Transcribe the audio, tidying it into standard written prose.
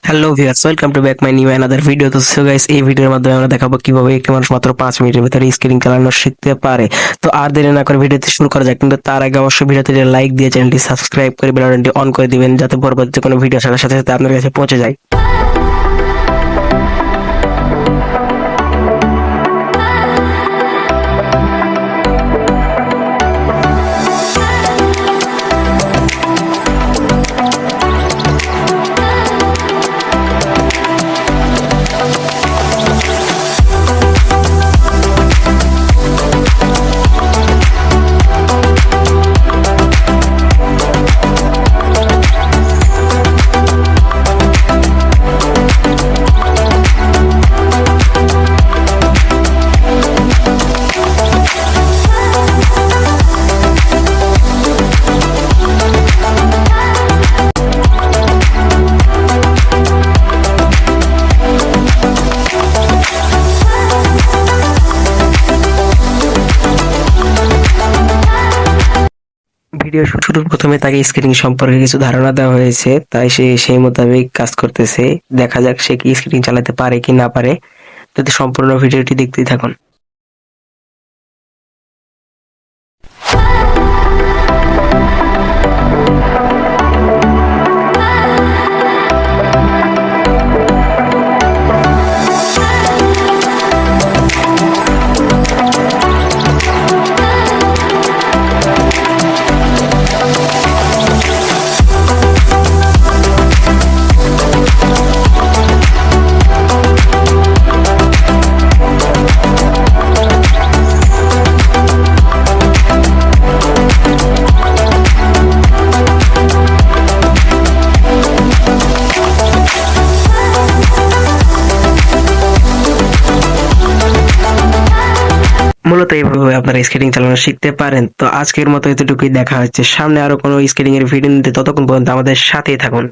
Hello viewers, welcome to back my new another video. তো so guys, এই ভিডিওর মাধ্যমে আমরা দেখাবো কিভাবে একটি মানুষ মাত্র 5 মিনিটের ভিতরে স্কেলিং চালানো শিখতে পারে। তো আর দেরি না করে ভিডিওতে শুরু করা যাক, কিন্তু তার আগে অবশ্যই ভিডিওতে লাইক দিয়ে চ্যানেলটি সাবস্ক্রাইব করে বেল আইকনটি অন করে দিবেন, যাতে পরবর্তী কোনো ভিডিও আসার সাথে সাথে আপনার কাছে পৌঁছে যায়। ভিডিও শুরুর প্রথমে তাকে স্কেলিং সম্পর্কে কিছু ধারণা দেওয়া হয়েছে, তাই সে সেই মোতাবেক কাজ করতেছে। দেখা যাক সে কি স্কেলিং চালাতে পারে কি না পারে। যদি সম্পূর্ণ ভিডিওটি দেখতেই থাকুন। মূলত এইভাবে আপনারা স্কেটিং চালানো শিখতে পারেন। তো আজকের মতো এতটুকুই, দেখা হচ্ছে সামনে আরো কোনো স্কেটিং এর ভিডিও নিতে। ততক্ষণ পর্যন্ত আমাদের সাথেই থাকুন।